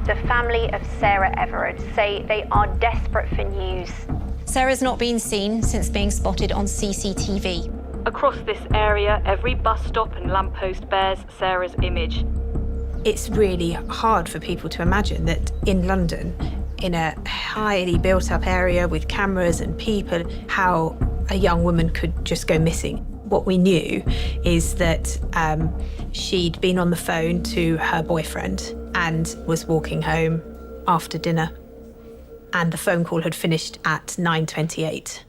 The family of Sarah Everard say they are desperate for news. Sarah's not been seen since being spotted on CCTV. Across this area, every bus stop and lamppost bears Sarah's image. It's really hard for people to imagine that in London, in a highly built-up area with cameras and people, how a young woman could just go missing. What we knew is that she'd been on the phone to her boyfriend and was walking home after dinner. And the phone call had finished at 9:28.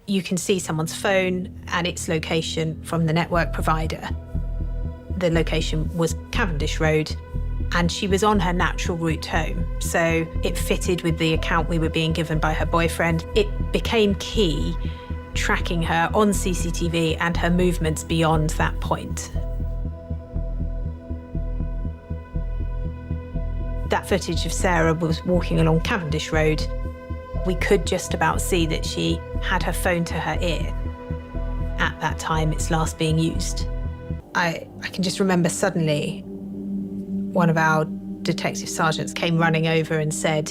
You can see someone's phone and its location from the network provider. The location was Cavendish Road, and she was on her natural route home. So it fitted with the account we were being given by her boyfriend. It became key tracking her on CCTV and her movements beyond that point. That footage of Sarah was walking along Cavendish Road. We could just about see that she had her phone to her ear at that time it's last being used. I can just remember suddenly one of our detective sergeants came running over and said,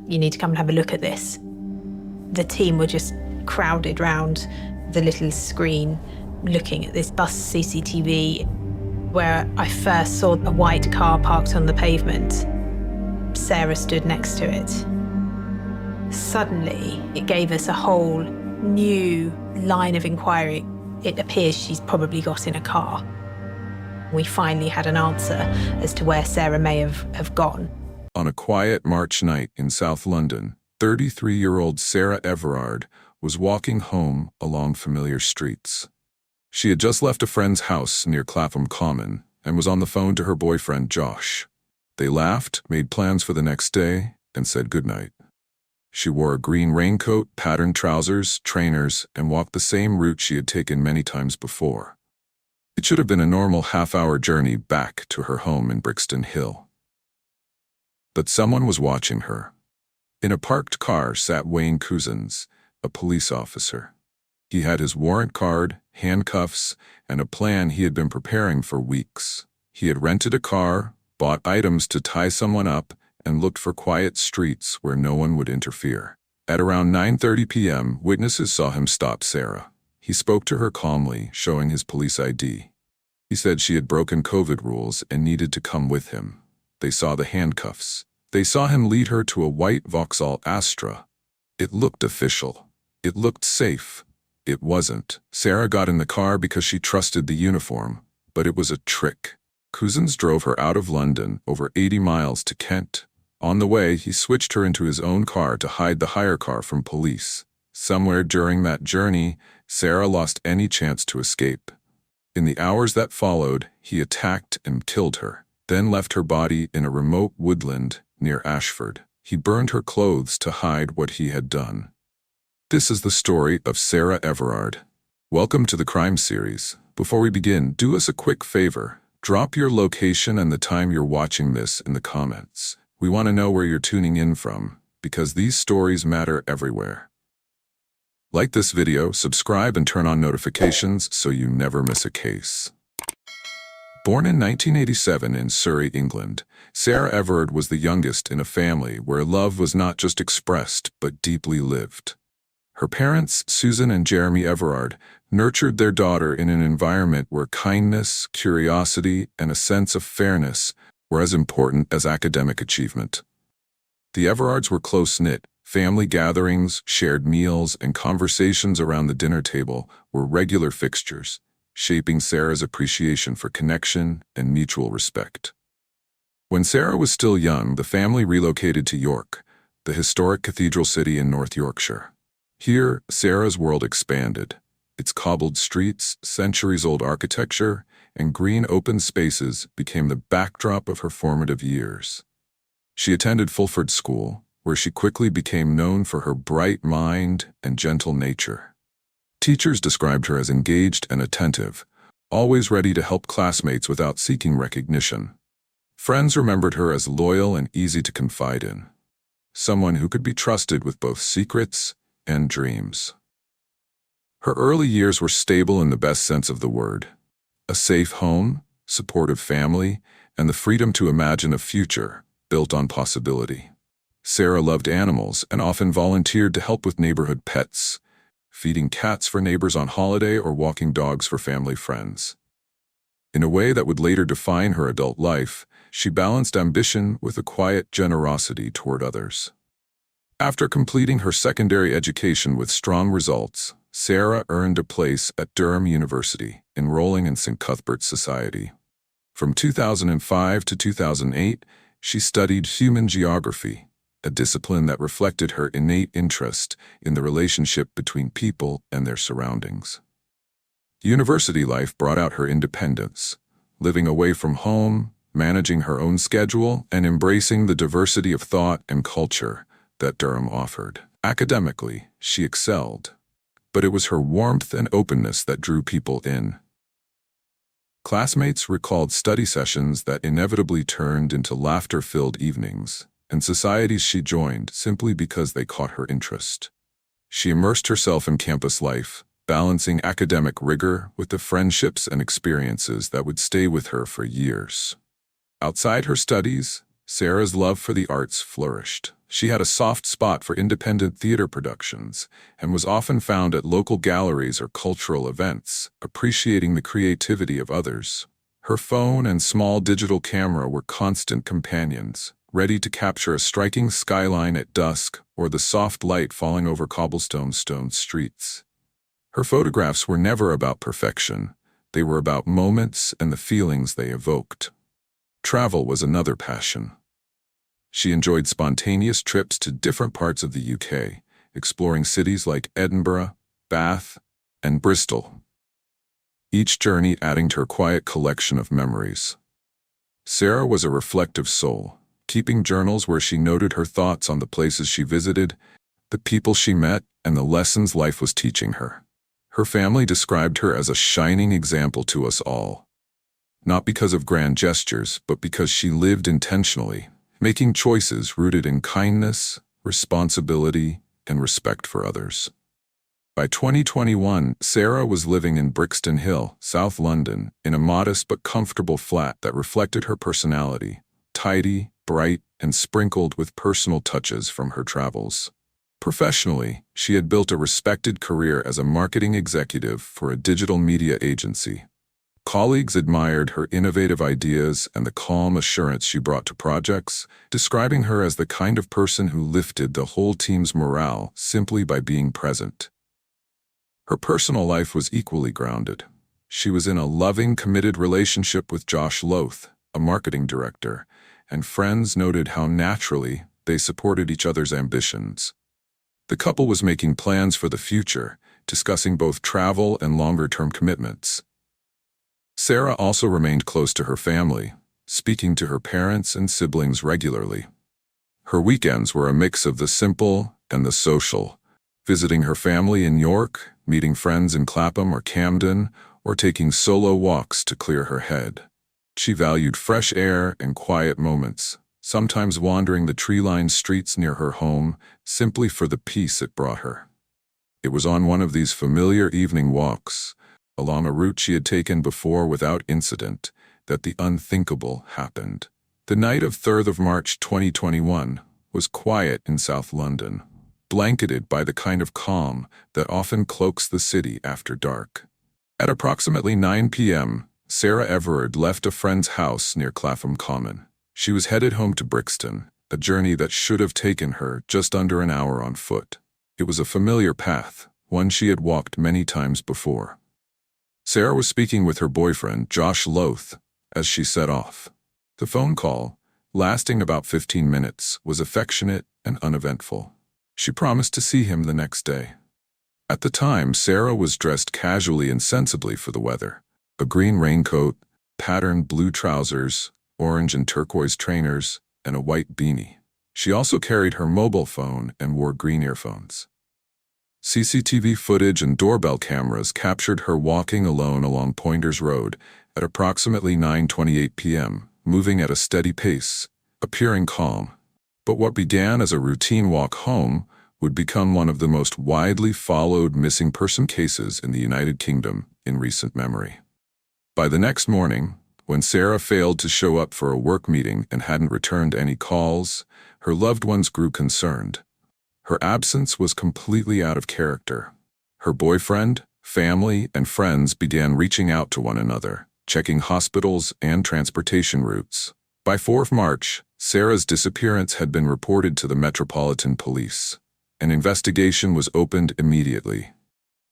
"You need to come and have a look at this." The team were just crowded round the little screen looking at this bus CCTV where I first saw a white car parked on the pavement. Sarah stood next to it. Suddenly, it gave us a whole new line of inquiry. It appears she's probably got in a car. We finally had an answer as to where Sarah may have gone. On a quiet March night in South London, 33-year-old Sarah Everard was walking home along familiar streets. She had just left a friend's house near Clapham Common and was on the phone to her boyfriend, Josh. They laughed, made plans for the next day, and said goodnight. She wore a green raincoat, patterned trousers, trainers, and walked the same route she had taken many times before. It should have been a normal half-hour journey back to her home in Brixton Hill. But someone was watching her. In a parked car sat Wayne Couzens, a police officer. He had his warrant card, handcuffs, and a plan he had been preparing for weeks. He had rented a car, bought items to tie someone up, and looked for quiet streets where no one would interfere. At around 9:30 p.m., witnesses saw him stop Sarah. He spoke to her calmly, showing his police ID. He said she had broken COVID rules and needed to come with him. They saw the handcuffs. They saw him lead her to a white Vauxhall Astra. It looked official. It looked safe. It wasn't. Sarah got in the car because she trusted the uniform, but it was a trick. Couzens drove her out of London over 80 miles to Kent. On the way, he switched her into his own car to hide the hire car from police. Somewhere during that journey, Sarah lost any chance to escape. In the hours that followed, he attacked and killed her, then left her body in a remote woodland near Ashford. He burned her clothes to hide what he had done. This is the story of Sarah Everard. Welcome to the crime series. Before we begin, do us a quick favor. Drop your location and the time you're watching this in the comments. We want to know where you're tuning in from, because these stories matter everywhere. Like this video, subscribe, and turn on notifications so you never miss a case. Born in 1987 in Surrey, England, Sarah Everard was the youngest in a family where love was not just expressed but deeply lived. Her parents, Susan and Jeremy Everard, nurtured their daughter in an environment where kindness, curiosity, and a sense of fairness were as important as academic achievement. The Everards were close-knit. Family gatherings, shared meals, and conversations around the dinner table were regular fixtures, shaping Sarah's appreciation for connection and mutual respect. When Sarah was still young, the family relocated to York, the historic cathedral city in North Yorkshire. Here, Sarah's world expanded. Its cobbled streets, centuries-old architecture, and green open spaces became the backdrop of her formative years. She attended Fulford School, where she quickly became known for her bright mind and gentle nature. Teachers described her as engaged and attentive, always ready to help classmates without seeking recognition. Friends remembered her as loyal and easy to confide in, someone who could be trusted with both secrets and dreams. Her early years were stable in the best sense of the word. A safe home, supportive family, and the freedom to imagine a future built on possibility. Sarah loved animals and often volunteered to help with neighborhood pets, feeding cats for neighbors on holiday or walking dogs for family friends. In a way that would later define her adult life, she balanced ambition with a quiet generosity toward others. After completing her secondary education with strong results, Sarah earned a place at Durham University, enrolling in St. Cuthbert's Society. From 2005 to 2008, she studied human geography, a discipline that reflected her innate interest in the relationship between people and their surroundings. University life brought out her independence, living away from home, managing her own schedule, and embracing the diversity of thought and culture that Durham offered. Academically, she excelled, but it was her warmth and openness that drew people in. Classmates recalled study sessions that inevitably turned into laughter-filled evenings, and societies she joined simply because they caught her interest. She immersed herself in campus life, balancing academic rigor with the friendships and experiences that would stay with her for years. Outside her studies, Sarah's love for the arts flourished. She had a soft spot for independent theater productions and was often found at local galleries or cultural events, appreciating the creativity of others. Her phone and small digital camera were constant companions, ready to capture a striking skyline at dusk or the soft light falling over cobblestone streets. Her photographs were never about perfection. They were about moments and the feelings they evoked. Travel was another passion. She enjoyed spontaneous trips to different parts of the UK, exploring cities like Edinburgh, Bath, and Bristol, each journey adding to her quiet collection of memories. Sarah was a reflective soul, keeping journals where she noted her thoughts on the places she visited, the people she met, and the lessons life was teaching her. Her family described her as a shining example to us all, not because of grand gestures, but because she lived intentionally, making choices rooted in kindness, responsibility, and respect for others. By 2021, Sarah was living in Brixton Hill, South London, in a modest but comfortable flat that reflected her personality, tidy, bright, and sprinkled with personal touches from her travels. Professionally, she had built a respected career as a marketing executive for a digital media agency. Colleagues admired her innovative ideas and the calm assurance she brought to projects, describing her as the kind of person who lifted the whole team's morale simply by being present. Her personal life was equally grounded. She was in a loving, committed relationship with Josh Loth, a marketing director, and friends noted how naturally they supported each other's ambitions. The couple was making plans for the future, discussing both travel and longer-term commitments. Sarah also remained close to her family, speaking to her parents and siblings regularly. Her weekends were a mix of the simple and the social, visiting her family in York, meeting friends in Clapham or Camden, or taking solo walks to clear her head. She valued fresh air and quiet moments, sometimes wandering the tree-lined streets near her home simply for the peace it brought her. It was on one of these familiar evening walks, along a route she had taken before without incident, that the unthinkable happened. The night of 3rd of March 2021 was quiet in South London, blanketed by the kind of calm that often cloaks the city after dark. At approximately 9 p.m., Sarah Everard left a friend's house near Clapham Common. She was headed home to Brixton, a journey that should have taken her just under an hour on foot. It was a familiar path, one she had walked many times before. Sarah was speaking with her boyfriend, Josh Loth, as she set off. The phone call, lasting about 15 minutes, was affectionate and uneventful. She promised to see him the next day. At the time, Sarah was dressed casually and sensibly for the weather. A green raincoat, patterned blue trousers, orange and turquoise trainers, and a white beanie. She also carried her mobile phone and wore green earphones. CCTV footage and doorbell cameras captured her walking alone along Pointers Road at approximately 9:28 p.m., moving at a steady pace, appearing calm. But what began as a routine walk home would become one of the most widely followed missing person cases in the United Kingdom in recent memory. By the next morning, When Sarah failed to show up for a work meeting and hadn't returned any calls, her loved ones grew concerned. Her absence was completely out of character. Her boyfriend, family, and friends began reaching out to one another, checking hospitals and transportation routes. By 4th March, Sarah's disappearance had been reported to the Metropolitan Police. An investigation was opened immediately.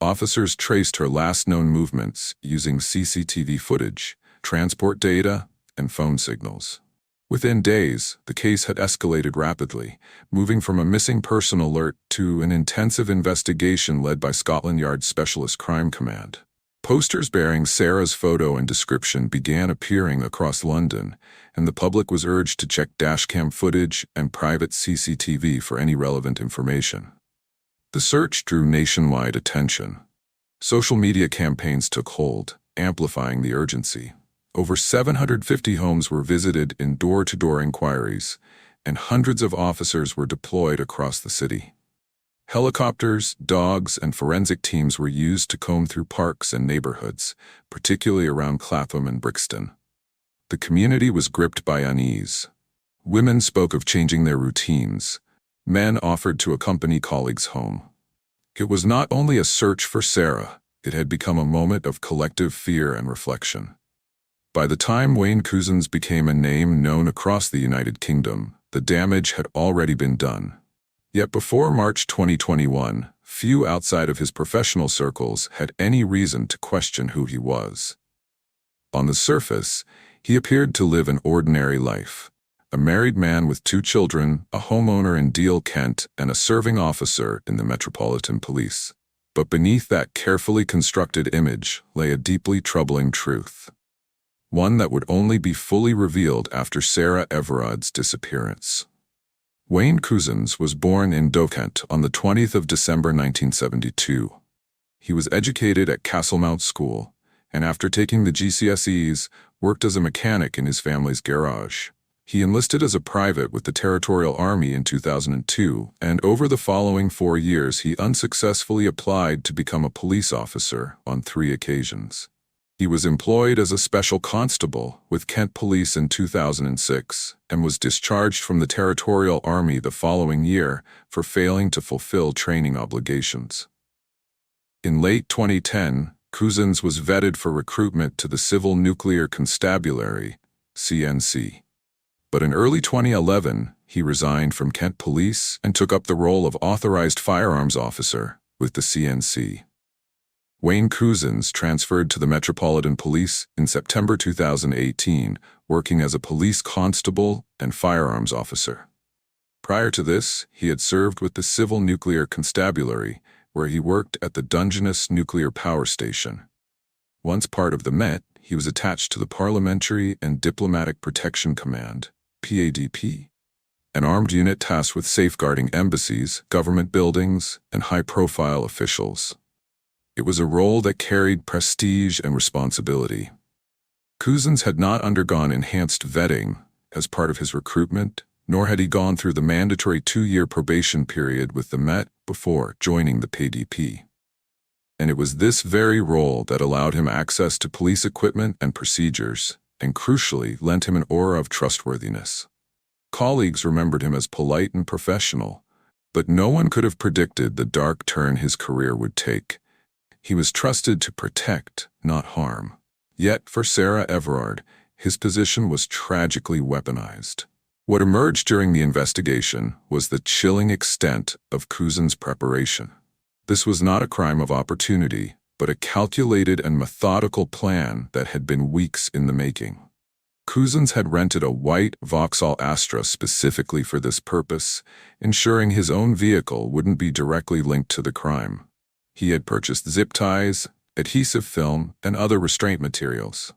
Officers traced her last known movements using CCTV footage, transport data, and phone signals. Within days, the case had escalated rapidly, moving from a missing person alert to an intensive investigation led by Scotland Yard's Specialist Crime Command. Posters bearing Sarah's photo and description began appearing across London, and the public was urged to check dashcam footage and private CCTV for any relevant information. The search drew nationwide attention. Social media campaigns took hold, amplifying the urgency. Over 750 homes were visited in door-to-door inquiries, and hundreds of officers were deployed across the city. Helicopters, dogs, and forensic teams were used to comb through parks and neighborhoods, particularly around Clapham and Brixton. The community was gripped by unease. Women spoke of changing their routines. Men offered to accompany colleagues home. It was not only a search for Sarah, it had become a moment of collective fear and reflection. By the time Wayne Couzens became a name known across the United Kingdom, the damage had already been done. Yet before March 2021, few outside of his professional circles had any reason to question who he was. On the surface, he appeared to live an ordinary life. A married man with 2 children, a homeowner in Deal, Kent, and a serving officer in the Metropolitan Police. But beneath that carefully constructed image lay a deeply troubling truth. One that would only be fully revealed after Sarah Everard's disappearance. Wayne Couzens was born in Kent on the 20th of December 1972. He was educated at Castlemount School, and after taking the GCSEs, worked as a mechanic in his family's garage. He enlisted as a private with the Territorial Army in 2002, and over the following 4 years he unsuccessfully applied to become a police officer on 3 occasions. He was employed as a special constable with Kent Police in 2006 and was discharged from the Territorial Army the following year for failing to fulfill training obligations. In late 2010, Couzens was vetted for recruitment to the Civil Nuclear Constabulary, CNC. But in early 2011, he resigned from Kent Police and took up the role of authorized firearms officer with the CNC. Wayne Couzens transferred to the Metropolitan Police in September 2018, working as a police constable and firearms officer. Prior to this, he had served with the Civil Nuclear Constabulary, where he worked at the Dungeness Nuclear Power Station. Once part of the Met, he was attached to the Parliamentary and Diplomatic Protection Command, PADP, an armed unit tasked with safeguarding embassies, government buildings, and high-profile officials. It was a role that carried prestige and responsibility. Couzens had not undergone enhanced vetting as part of his recruitment, nor had he gone through the mandatory 2-year probation period with the Met before joining the PADP. And it was this very role that allowed him access to police equipment and procedures, and crucially lent him an aura of trustworthiness. Colleagues remembered him as polite and professional, but no one could have predicted the dark turn his career would take. He was trusted to protect, not harm. Yet, for Sarah Everard, his position was tragically weaponized. What emerged during the investigation was the chilling extent of Couzens' preparation. This was not a crime of opportunity, but a calculated and methodical plan that had been weeks in the making. Couzens had rented a white Vauxhall Astra specifically for this purpose, ensuring his own vehicle wouldn't be directly linked to the crime. He had purchased zip ties, adhesive film, and other restraint materials.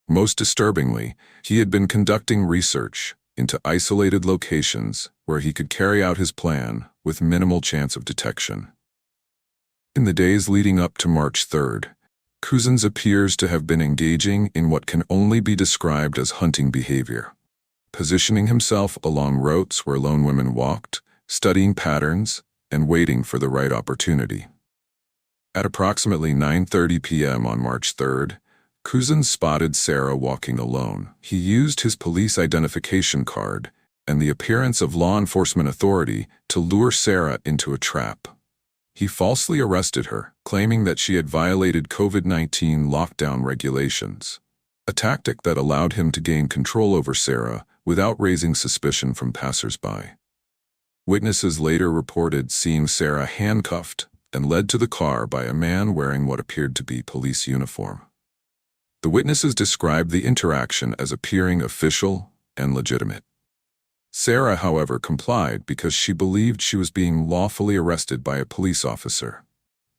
Most disturbingly, he had been conducting research into isolated locations where he could carry out his plan with minimal chance of detection. In the days leading up to March 3rd, Couzens appears to have been engaging in what can only be described as hunting behavior, positioning himself along routes where lone women walked, studying patterns, and waiting for the right opportunity. At approximately 9:30 p.m. on March 3rd, Couzens spotted Sarah walking alone. He used his police identification card and the appearance of law enforcement authority to lure Sarah into a trap. He falsely arrested her, claiming that she had violated COVID-19 lockdown regulations, a tactic that allowed him to gain control over Sarah without raising suspicion from passers-by. Witnesses later reported seeing Sarah handcuffed and led to the car by a man wearing what appeared to be police uniform. The witnesses described the interaction as appearing official and legitimate. Sarah, however, complied because she believed she was being lawfully arrested by a police officer.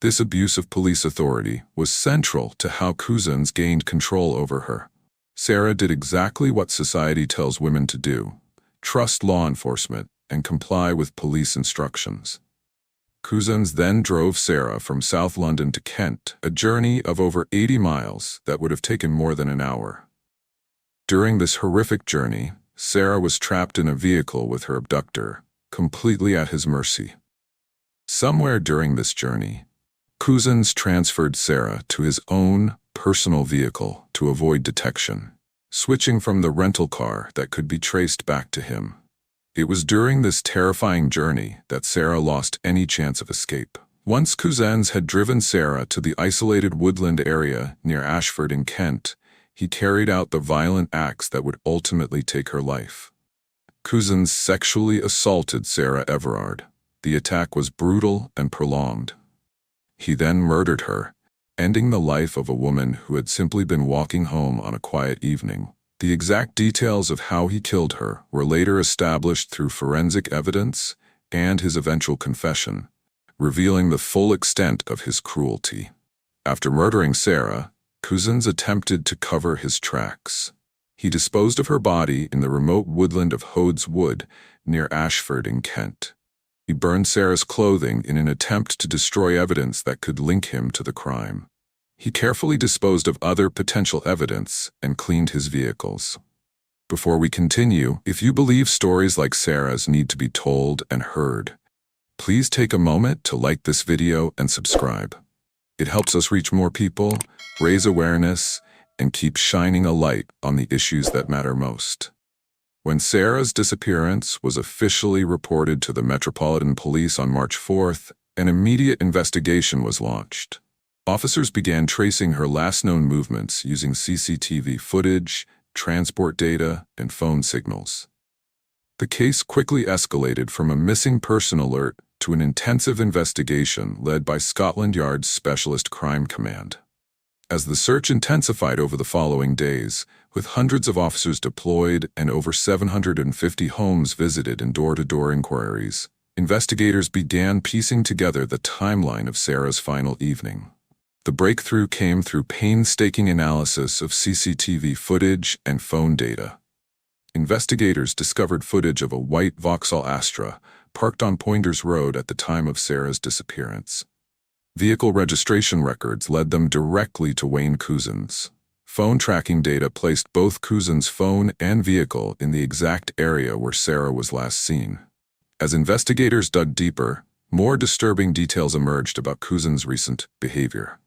This abuse of police authority was central to how Couzens gained control over her. Sarah did exactly what society tells women to do: trust law enforcement and comply with police instructions. Couzens then drove Sarah from South London to Kent, a journey of over 80 miles that would have taken more than an hour. During this horrific journey, Sarah was trapped in a vehicle with her abductor, completely at his mercy. Somewhere during this journey, Couzens transferred Sarah to his own personal vehicle to avoid detection, switching from the rental car that could be traced back to him. It was during this terrifying journey that Sarah lost any chance of escape. Once Couzens had driven Sarah to the isolated woodland area near Ashford in Kent, he carried out the violent acts that would ultimately take her life. Couzens sexually assaulted Sarah Everard. The attack was brutal and prolonged. He then murdered her, ending the life of a woman who had simply been walking home on a quiet evening. The exact details of how he killed her were later established through forensic evidence and his eventual confession, revealing the full extent of his cruelty. After murdering Sarah, Couzens attempted to cover his tracks. He disposed of her body in the remote woodland of Hodes Wood near Ashford in Kent. He burned Sarah's clothing in an attempt to destroy evidence that could link him to the crime. He carefully disposed of other potential evidence and cleaned his vehicles. Before we continue, if you believe stories like Sarah's need to be told and heard, please take a moment to like this video and subscribe. It helps us reach more people, raise awareness, and keep shining a light on the issues that matter most. When Sarah's disappearance was officially reported to the Metropolitan Police on March 4th, an immediate investigation was launched. Officers began tracing her last known movements using CCTV footage, transport data, and phone signals. The case quickly escalated from a missing person alert to an intensive investigation led by Scotland Yard's Specialist Crime Command. As the search intensified over the following days, with hundreds of officers deployed and over 750 homes visited in door-to-door inquiries, investigators began piecing together the timeline of Sarah's final evening. The breakthrough came through painstaking analysis of CCTV footage and phone data. Investigators discovered footage of a white Vauxhall Astra parked on Poinders Road at the time of Sarah's disappearance. Vehicle registration records led them directly to Wayne Couzens. Phone tracking data placed both Couzens' phone and vehicle in the exact area where Sarah was last seen. As investigators dug deeper, more disturbing details emerged about Couzens' recent behavior.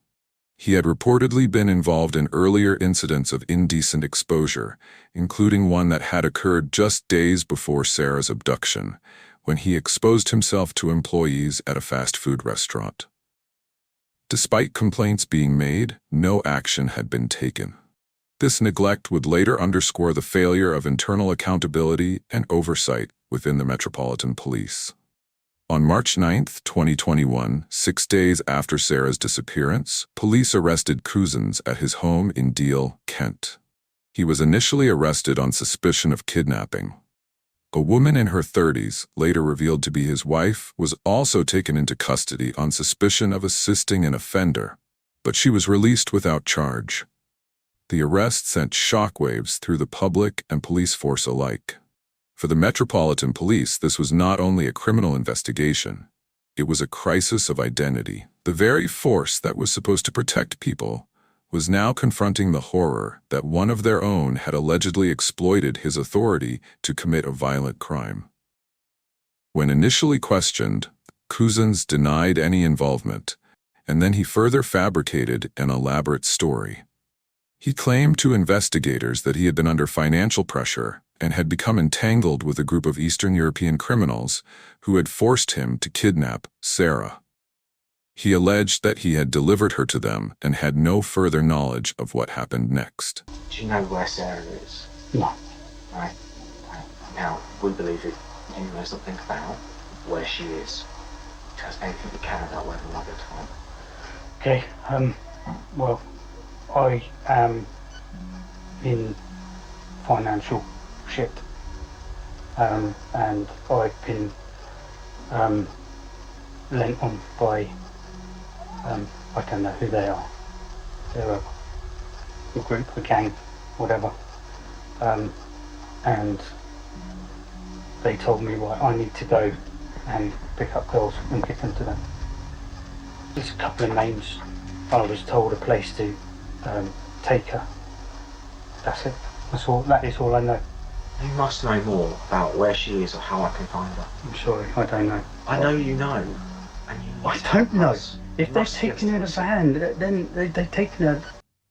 He had reportedly been involved in earlier incidents of indecent exposure, including one that had occurred just days before Sarah's abduction, when he exposed himself to employees at a fast food restaurant. Despite complaints being made, no action had been taken. This neglect would later underscore the failure of internal accountability and oversight within the Metropolitan Police. On March 9, 2021, 6 days after Sarah's disappearance, police arrested Couzens at his home in Deal, Kent. He was initially arrested on suspicion of kidnapping. A woman in her 30s, later revealed to be his wife, was also taken into custody on suspicion of assisting an offender, but she was released without charge. The arrest sent shockwaves through the public and police force alike. For the Metropolitan Police, this was not only a criminal investigation, it was a crisis of identity. The very force that was supposed to protect people was now confronting the horror that one of their own had allegedly exploited his authority to commit a violent crime. When initially questioned, Couzens denied any involvement, and then he further fabricated an elaborate story. He claimed to investigators that he had been under financial pressure and had become entangled with a group of Eastern European criminals who had forced him to kidnap Sarah. He alleged that he had delivered her to them and had no further knowledge of what happened next. Do you know where Sarah is? No. Right. Now, we believe it. You know something about where she is. Tell us anything you can about where the mother time. Okay, well, I am in financial shit, and I've been lent on by, I don't know who they are. They're a group, a gang, whatever, and they told me, right, I need to go and pick up girls and give them to them. There's a couple of names. I was told a place to take her. That's it. That is all I know. You must know more about where she is or how I can find her. I'm sorry, I don't know. I know you know. And you I don't know. If they've taken her in a van, then they've taken her.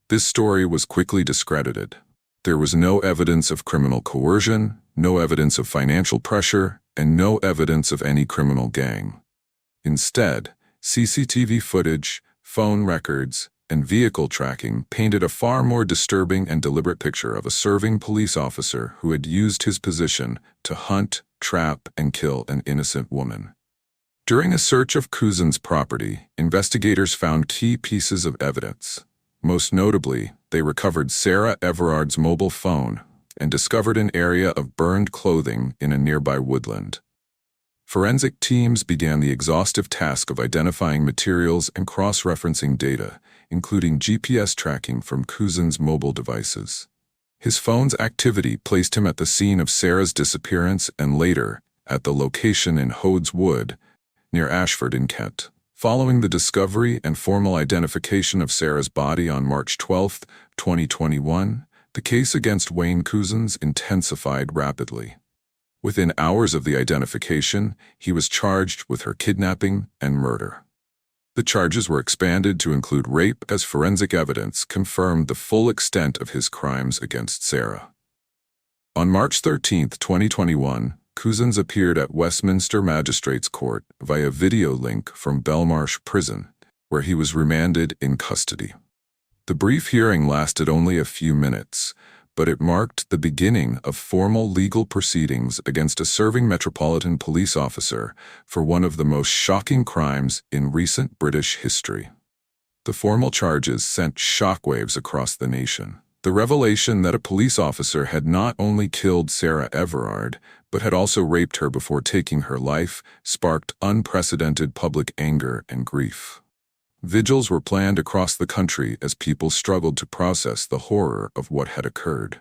This story was quickly discredited. There was no evidence of criminal coercion, no evidence of financial pressure, and no evidence of any criminal gang. Instead, CCTV footage, phone records, and vehicle tracking painted a far more disturbing and deliberate picture of a serving police officer who had used his position to hunt, trap, and kill an innocent woman. During a search of Couzens' property, investigators found key pieces of evidence. Most notably, they recovered Sarah Everard's mobile phone and discovered an area of burned clothing in a nearby woodland. Forensic teams began the exhaustive task of identifying materials and cross-referencing data, including GPS tracking from Couzens' mobile devices. His phone's activity placed him at the scene of Sarah's disappearance and later at the location in Hodes Wood, near Ashford in Kent. Following the discovery and formal identification of Sarah's body on March 12, 2021, the case against Wayne Couzens intensified rapidly. Within hours of the identification, he was charged with her kidnapping and murder. The charges were expanded to include rape as forensic evidence confirmed the full extent of his crimes against Sarah. On March 13, 2021, Couzens appeared at Westminster Magistrates Court via video link from Belmarsh Prison, where he was remanded in custody. The brief hearing lasted only a few minutes, but it marked the beginning of formal legal proceedings against a serving Metropolitan Police officer for one of the most shocking crimes in recent British history. The formal charges sent shockwaves across the nation. The revelation that a police officer had not only killed Sarah Everard, but had also raped her before taking her life, sparked unprecedented public anger and grief. Vigils were planned across the country as people struggled to process the horror of what had occurred.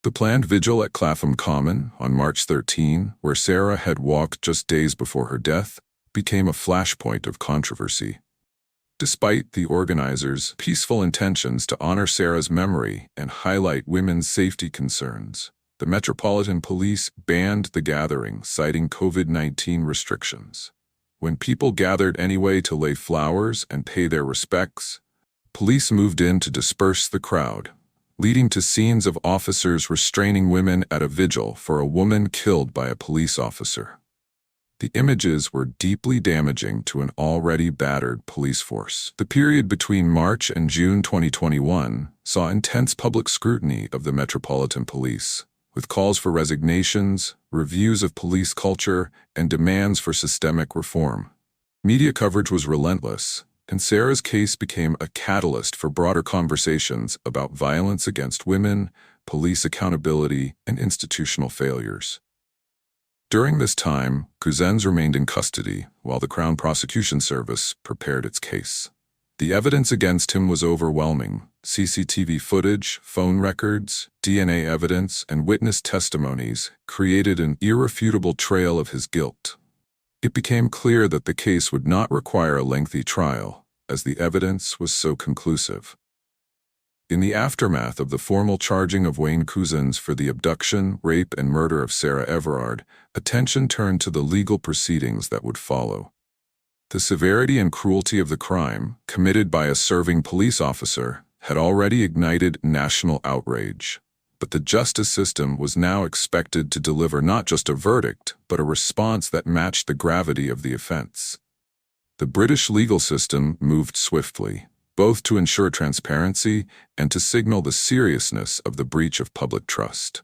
The planned vigil at Clapham Common on March 13, where Sarah had walked just days before her death, became a flashpoint of controversy. Despite the organizers' peaceful intentions to honor Sarah's memory and highlight women's safety concerns, the Metropolitan Police banned the gathering, citing COVID-19 restrictions. When people gathered anyway to lay flowers and pay their respects, police moved in to disperse the crowd, leading to scenes of officers restraining women at a vigil for a woman killed by a police officer. The images were deeply damaging to an already battered police force. The period between March and June 2021 saw intense public scrutiny of the Metropolitan Police, with calls for resignations, reviews of police culture, and demands for systemic reform. Media coverage was relentless, and Sarah's case became a catalyst for broader conversations about violence against women, police accountability, and institutional failures. During this time, Couzens remained in custody while the Crown Prosecution Service prepared its case. The evidence against him was overwhelming. CCTV footage, phone records, DNA evidence, and witness testimonies created an irrefutable trail of his guilt. It became clear that the case would not require a lengthy trial, as the evidence was so conclusive. In the aftermath of the formal charging of Wayne Couzens for the abduction, rape, and murder of Sarah Everard, attention turned to the legal proceedings that would follow. The severity and cruelty of the crime, committed by a serving police officer, had already ignited national outrage. But the justice system was now expected to deliver not just a verdict, but a response that matched the gravity of the offense. The British legal system moved swiftly, both to ensure transparency and to signal the seriousness of the breach of public trust.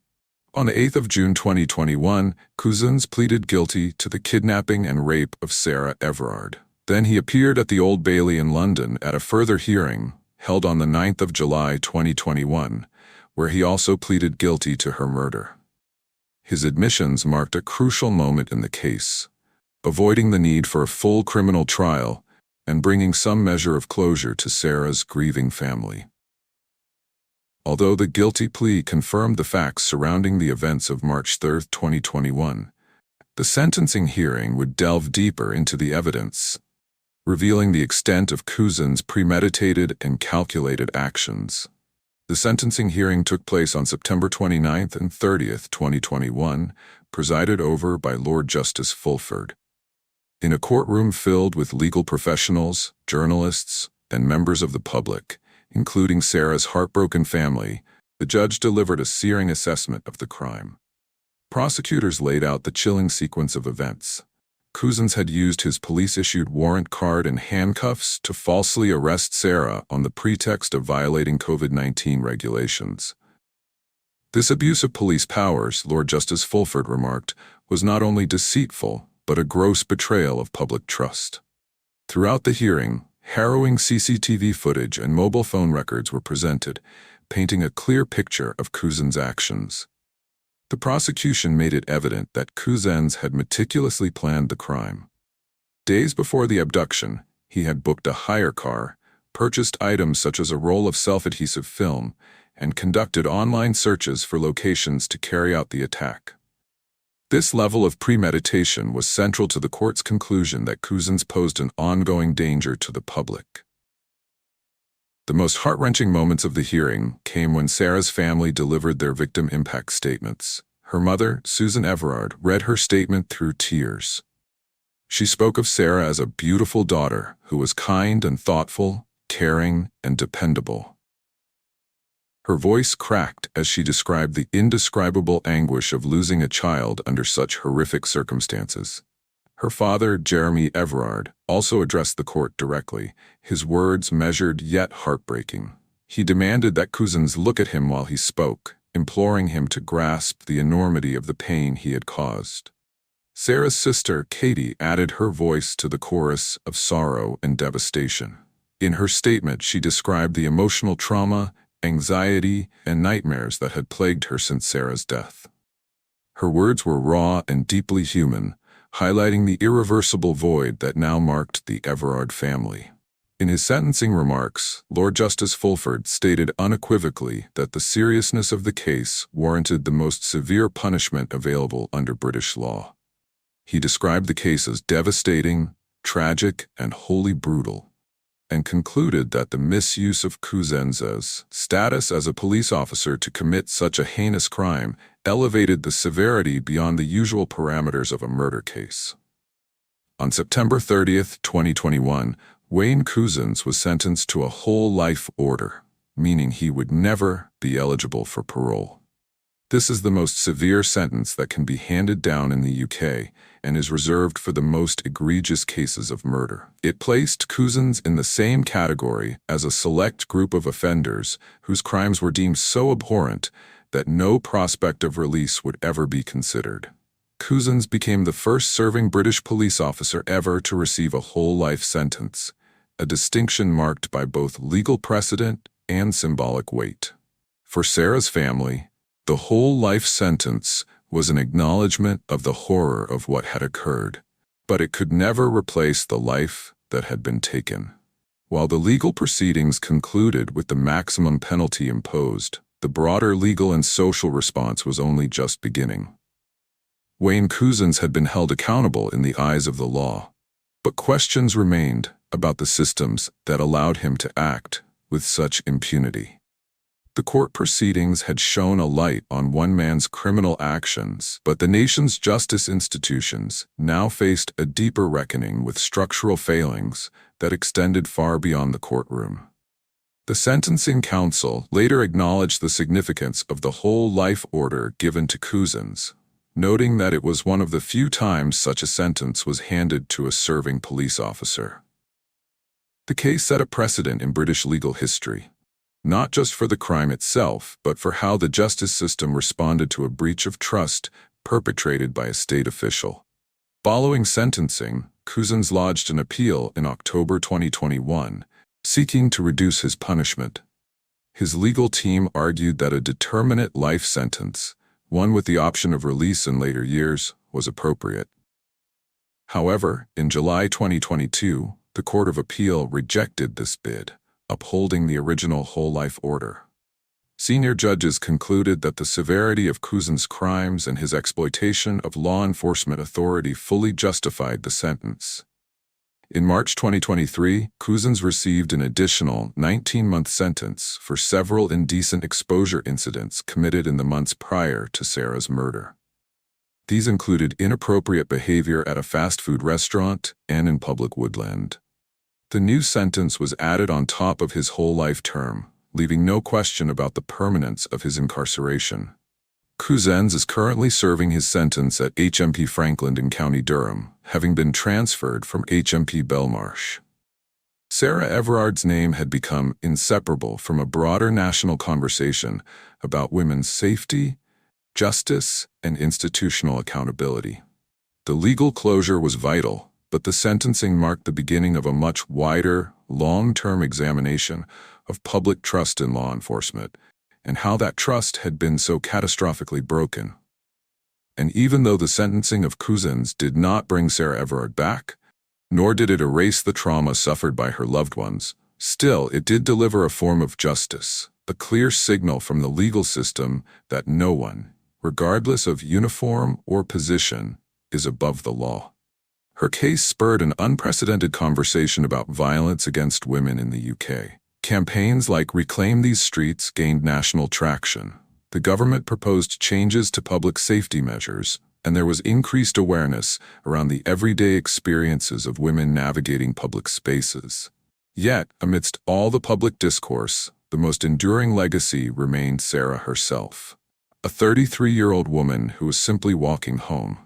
On the 8th of June 2021, Couzens pleaded guilty to the kidnapping and rape of Sarah Everard. Then he appeared at the Old Bailey in London at a further hearing, held on the 9th of July 2021, where he also pleaded guilty to her murder. His admissions marked a crucial moment in the case, avoiding the need for a full criminal trial and bringing some measure of closure to Sarah's grieving family. Although the guilty plea confirmed the facts surrounding the events of March 3, 2021, the sentencing hearing would delve deeper into the evidence, revealing the extent of Couzens' premeditated and calculated actions. The sentencing hearing took place on September 29th and 30th, 2021, presided over by Lord Justice Fulford. In a courtroom filled with legal professionals, journalists, and members of the public, including Sarah's heartbroken family, the judge delivered a searing assessment of the crime. Prosecutors laid out the chilling sequence of events. Couzens had used his police-issued warrant card and handcuffs to falsely arrest Sarah on the pretext of violating COVID-19 regulations. This abuse of police powers, Lord Justice Fulford remarked, was not only deceitful, but a gross betrayal of public trust. Throughout the hearing, harrowing CCTV footage and mobile phone records were presented, painting a clear picture of Couzens' actions. The prosecution made it evident that Couzens had meticulously planned the crime. Days before the abduction, he had booked a hire car, purchased items such as a roll of self-adhesive film, and conducted online searches for locations to carry out the attack. This level of premeditation was central to the court's conclusion that Couzens posed an ongoing danger to the public. The most heart-wrenching moments of the hearing came when Sarah's family delivered their victim impact statements. Her mother, Susan Everard, read her statement through tears. She spoke of Sarah as a beautiful daughter who was kind and thoughtful, caring and dependable. Her voice cracked as she described the indescribable anguish of losing a child under such horrific circumstances. Her father, Jeremy Everard, also addressed the court directly, his words measured yet heartbreaking. He demanded that Couzens look at him while he spoke, imploring him to grasp the enormity of the pain he had caused. Sarah's sister, Katie, added her voice to the chorus of sorrow and devastation. In her statement, she described the emotional trauma, anxiety, and nightmares that had plagued her since Sarah's death. Her words were raw and deeply human, highlighting the irreversible void that now marked the Everard family. In his sentencing remarks, Lord Justice Fulford stated unequivocally that the seriousness of the case warranted the most severe punishment available under British law. He described the case as devastating, tragic, and wholly brutal, and concluded that the misuse of Couzens' status as a police officer to commit such a heinous crime elevated the severity beyond the usual parameters of a murder case. On September 30th, 2021, Wayne Couzens was sentenced to a whole life order, meaning he would never be eligible for parole. This is the most severe sentence that can be handed down in the UK and is reserved for the most egregious cases of murder. It placed Couzens in the same category as a select group of offenders whose crimes were deemed so abhorrent that no prospect of release would ever be considered. Couzens became the first serving British police officer ever to receive a whole life sentence, a distinction marked by both legal precedent and symbolic weight. For Sarah's family, the whole life sentence was an acknowledgement of the horror of what had occurred, but it could never replace the life that had been taken. While the legal proceedings concluded with the maximum penalty imposed, the broader legal and social response was only just beginning. Wayne Couzens had been held accountable in the eyes of the law, but questions remained about the systems that allowed him to act with such impunity. The court proceedings had shone a light on one man's criminal actions, but the nation's justice institutions now faced a deeper reckoning with structural failings that extended far beyond the courtroom. The Sentencing Council later acknowledged the significance of the whole life order given to Couzens, noting that it was one of the few times such a sentence was handed to a serving police officer. The case set a precedent in British legal history, not just for the crime itself, but for how the justice system responded to a breach of trust perpetrated by a state official. Following sentencing, Couzens lodged an appeal in October 2021, seeking to reduce his punishment. His legal team argued that a determinate life sentence, one with the option of release in later years, was appropriate. However, in July 2022, the Court of Appeal rejected this bid, upholding the original whole life order. Senior judges concluded that the severity of Couzens' crimes and his exploitation of law enforcement authority fully justified the sentence. In March 2023, Couzens received an additional 19-month sentence for several indecent exposure incidents committed in the months prior to Sarah's murder. These included inappropriate behavior at a fast food restaurant and in public woodland. The new sentence was added on top of his whole life term, leaving no question about the permanence of his incarceration. Couzens is currently serving his sentence at HMP Franklin in County Durham, having been transferred from HMP Belmarsh. Sarah Everard's name had become inseparable from a broader national conversation about women's safety, justice, and institutional accountability. The legal closure was vital, but the sentencing marked the beginning of a much wider, long-term examination of public trust in law enforcement, and how that trust had been so catastrophically broken. And even though the sentencing of Couzens did not bring Sarah Everard back, nor did it erase the trauma suffered by her loved ones, still it did deliver a form of justice, a clear signal from the legal system that no one, regardless of uniform or position, is above the law. Her case spurred an unprecedented conversation about violence against women in the UK. Campaigns like Reclaim These Streets gained national traction. The government proposed changes to public safety measures, and there was increased awareness around the everyday experiences of women navigating public spaces. Yet, amidst all the public discourse, the most enduring legacy remained Sarah herself, a 33-year-old woman who was simply walking home.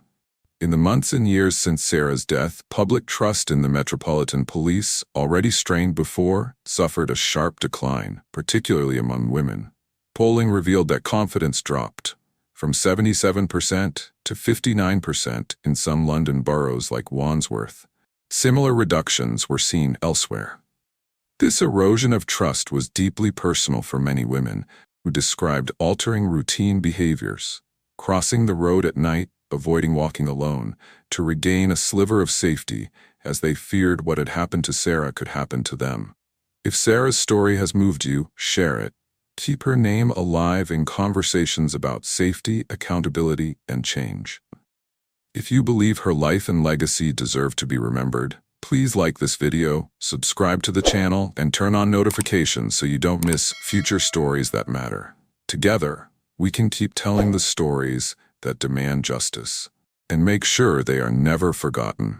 In the months and years since Sarah's death, public trust in the Metropolitan Police, already strained before, suffered a sharp decline, particularly among women. Polling revealed that confidence dropped, from 77% to 59% in some London boroughs like Wandsworth. Similar reductions were seen elsewhere. This erosion of trust was deeply personal for many women, who described altering routine behaviors, crossing the road at night, avoiding walking alone, to regain a sliver of safety as they feared what had happened to Sarah could happen to them. If Sarah's story has moved you, share it. Keep her name alive in conversations about safety, accountability, and change. If you believe her life and legacy deserve to be remembered, please like this video, subscribe to the channel, and turn on notifications so you don't miss future stories that matter. Together, we can keep telling the stories that demand justice, and make sure they are never forgotten.